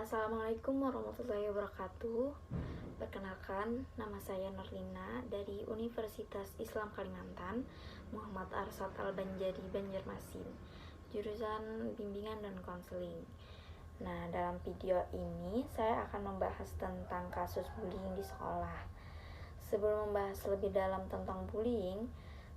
Assalamualaikum warahmatullahi wabarakatuh. Perkenalkan, nama saya Nurlina dari Universitas Islam Kalimantan, Muhammad Arsad Al-Banjari Banjarmasin, jurusan Bimbingan dan Konseling. Nah, dalam video ini saya akan membahas tentang kasus bullying di sekolah. Sebelum membahas lebih dalam tentang bullying,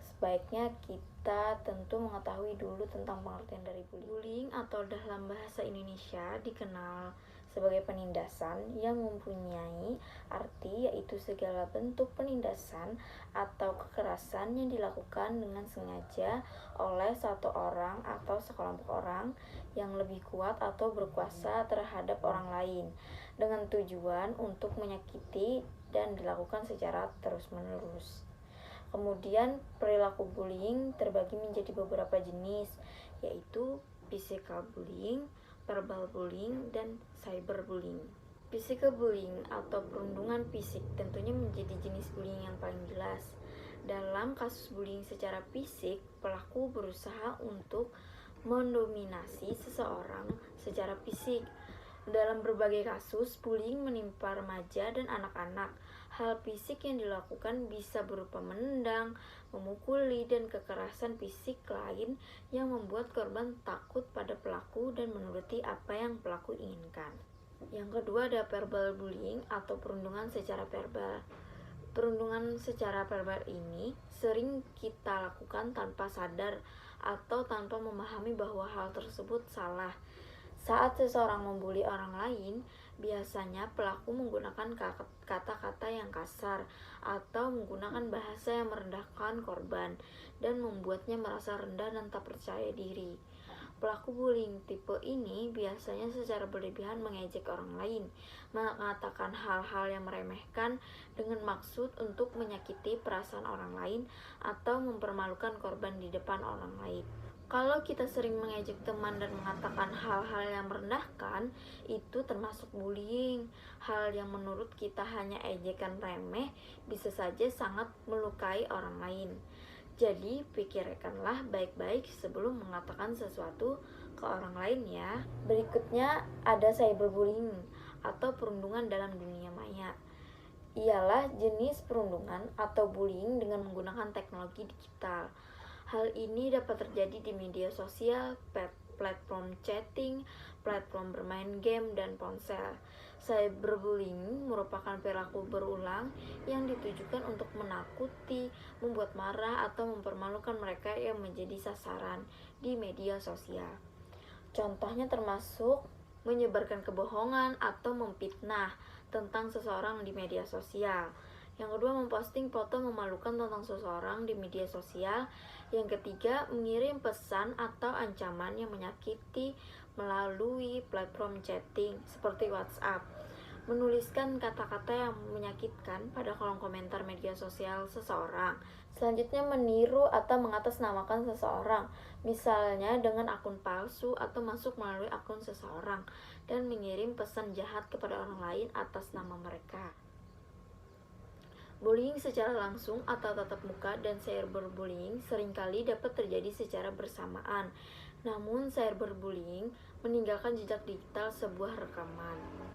sebaiknya kita tentu mengetahui dulu tentang pengertian dari bullying. Bullying atau dalam bahasa Indonesia dikenal sebagai penindasan yang mempunyai arti yaitu segala bentuk penindasan atau kekerasan yang dilakukan dengan sengaja oleh satu orang atau sekelompok orang yang lebih kuat atau berkuasa terhadap orang lain dengan tujuan untuk menyakiti dan dilakukan secara terus-menerus. Kemudian perilaku bullying terbagi menjadi beberapa jenis, yaitu physical bullying, verbal bullying, dan cyberbullying. Physical bullying atau perundungan fisik tentunya menjadi jenis bullying yang paling jelas. Dalam kasus bullying secara fisik, pelaku berusaha untuk mendominasi seseorang secara fisik. Dalam berbagai kasus, bullying menimpa remaja dan anak-anak. Hal fisik yang dilakukan bisa berupa menendang, memukuli, dan kekerasan fisik lain yang membuat korban takut pada pelaku dan menuruti apa yang pelaku inginkan. Yang kedua ada verbal bullying atau perundungan secara verbal. Perundungan secara verbal ini sering kita lakukan tanpa sadar atau tanpa memahami bahwa hal tersebut salah. Saat seseorang membuli orang lain, biasanya pelaku menggunakan kata-kata yang kasar atau menggunakan bahasa yang merendahkan korban dan membuatnya merasa rendah dan tak percaya diri. Pelaku bullying tipe ini biasanya secara berlebihan mengejek orang lain, mengatakan hal-hal yang meremehkan dengan maksud untuk menyakiti perasaan orang lain atau mempermalukan korban di depan orang lain. Kalau kita sering mengejek teman dan mengatakan hal-hal yang merendahkan, itu termasuk bullying. Hal yang menurut kita hanya ejekan remeh bisa saja sangat melukai orang lain. Jadi, pikirkanlah baik-baik sebelum mengatakan sesuatu ke orang lain ya. Berikutnya ada cyberbullying atau perundungan dalam dunia maya. Ialah jenis perundungan atau bullying dengan menggunakan teknologi digital. Hal ini dapat terjadi di media sosial, platform chatting, platform bermain game, dan ponsel. Cyberbullying merupakan perilaku berulang yang ditujukan untuk menakuti, membuat marah, atau mempermalukan mereka yang menjadi sasaran di media sosial. Contohnya termasuk menyebarkan kebohongan atau memfitnah tentang seseorang di media sosial. Yang kedua, memposting foto memalukan tentang seseorang di media sosial. Yang ketiga, mengirim pesan atau ancaman yang menyakiti melalui platform chatting seperti WhatsApp. Menuliskan kata-kata yang menyakitkan pada kolom komentar media sosial seseorang. Selanjutnya, meniru atau mengatasnamakan seseorang, misalnya dengan akun palsu atau masuk melalui akun seseorang dan mengirim pesan jahat kepada orang lain atas nama mereka. Bullying secara langsung atau tatap muka dan cyberbullying seringkali dapat terjadi secara bersamaan. Namun cyberbullying meninggalkan jejak digital sebuah rekaman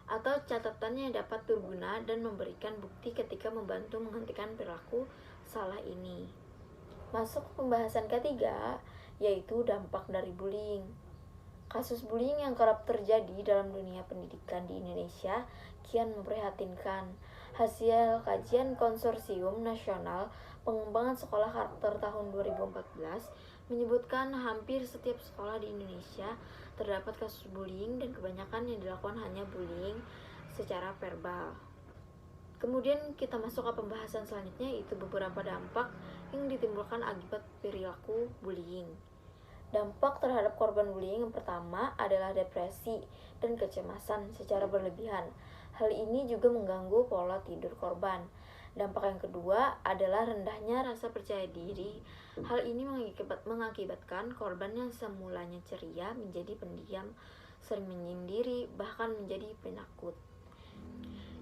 atau catatan yang dapat berguna dan memberikan bukti ketika membantu menghentikan perilaku salah ini. Masuk ke pembahasan ketiga, yaitu dampak dari bullying. Kasus bullying yang kerap terjadi dalam dunia pendidikan di Indonesia kian memprihatinkan. Hasil kajian Konsorsium Nasional Pengembangan Sekolah Karakter tahun 2014 menyebutkan hampir setiap sekolah di Indonesia terdapat kasus bullying dan kebanyakan yang dilakukan hanya bullying secara verbal. Kemudian kita masuk ke pembahasan selanjutnya, yaitu beberapa dampak yang ditimbulkan akibat perilaku bullying. Dampak terhadap korban bullying yang pertama adalah depresi dan kecemasan secara berlebihan. Hal ini juga mengganggu pola tidur korban. Dampak yang kedua adalah rendahnya rasa percaya diri. Hal ini mengakibatkan korban yang semulanya ceria menjadi pendiam, sering menyendiri, bahkan menjadi penakut.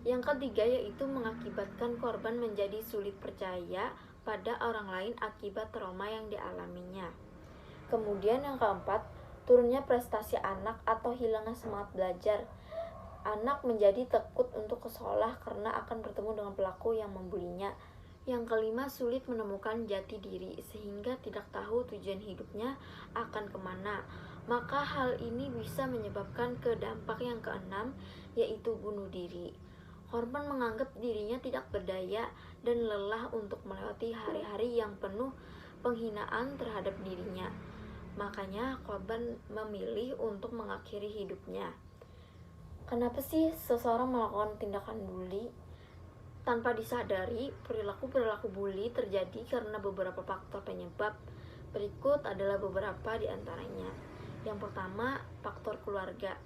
Yang ketiga yaitu mengakibatkan korban menjadi sulit percaya pada orang lain akibat trauma yang dialaminya. Kemudian yang keempat, turunnya prestasi anak atau hilangnya semangat belajar. Anak menjadi takut untuk ke sekolah karena akan bertemu dengan pelaku yang membulinya. Yang kelima, sulit menemukan jati diri sehingga tidak tahu tujuan hidupnya akan kemana. Maka hal ini bisa menyebabkan ke dampak yang keenam, yaitu bunuh diri. Korban menganggap dirinya tidak berdaya dan lelah untuk melewati hari-hari yang penuh penghinaan terhadap dirinya. Makanya korban memilih untuk mengakhiri hidupnya. Kenapa sih seseorang melakukan tindakan bully? Tanpa disadari, perilaku-perilaku bully terjadi karena beberapa faktor penyebab. Berikut adalah beberapa di antaranya. Yang pertama, faktor keluarga.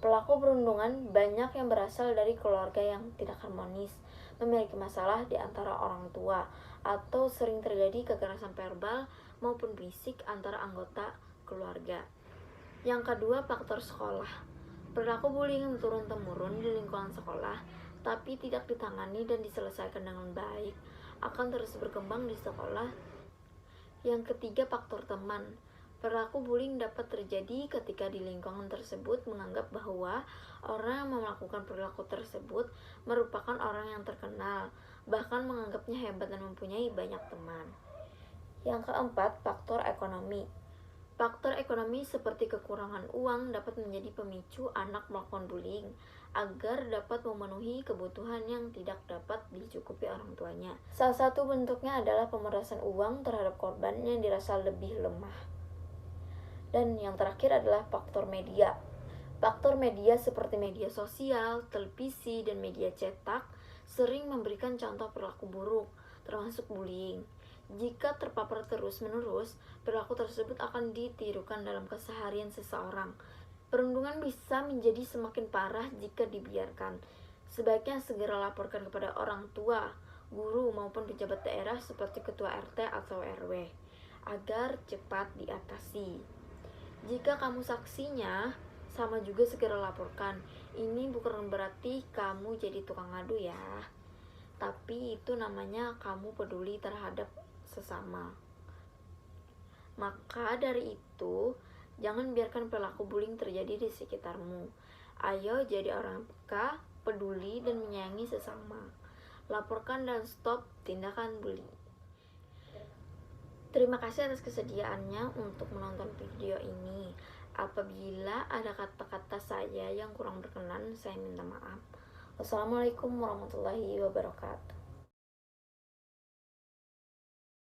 Pelaku perundungan banyak yang berasal dari keluarga yang tidak harmonis, memiliki masalah di antara orang tua, atau sering terjadi kekerasan verbal maupun fisik antara anggota keluarga. Yang kedua, faktor sekolah. Perilaku bullying turun-temurun di lingkungan sekolah, tapi tidak ditangani dan diselesaikan dengan baik, akan terus berkembang di sekolah. Yang ketiga, faktor teman. Perilaku bullying dapat terjadi ketika di lingkungan tersebut menganggap bahwa orang yang melakukan perilaku tersebut merupakan orang yang terkenal, bahkan menganggapnya hebat dan mempunyai banyak teman. Yang keempat, faktor ekonomi. Faktor ekonomi seperti kekurangan uang dapat menjadi pemicu anak melakukan bullying agar dapat memenuhi kebutuhan yang tidak dapat dicukupi orang tuanya. Salah satu bentuknya adalah pemerasan uang terhadap korban yang dirasa lebih lemah. Dan yang terakhir adalah faktor media. Faktor media seperti media sosial, televisi, dan media cetak sering memberikan contoh perilaku buruk, termasuk bullying. Jika terpapar terus-menerus, perilaku tersebut akan ditirukan dalam keseharian seseorang. Perundungan bisa menjadi semakin parah jika dibiarkan. Sebaiknya segera laporkan kepada orang tua, guru, maupun pejabat daerah seperti ketua RT atau RW, agar cepat diatasi. Jika kamu saksinya, sama juga segera laporkan. Ini bukan berarti kamu jadi tukang ngadu ya, tapi itu namanya kamu peduli terhadap sesama. Maka dari itu, jangan biarkan perilaku bullying terjadi di sekitarmu. Ayo jadi orang peka, peduli, dan menyayangi sesama. Laporkan dan stop tindakan bullying. Terima kasih atas kesediaannya untuk menonton video ini. Apabila ada kata-kata saya yang kurang berkenan, saya minta maaf. Wassalamualaikum warahmatullahi wabarakatuh.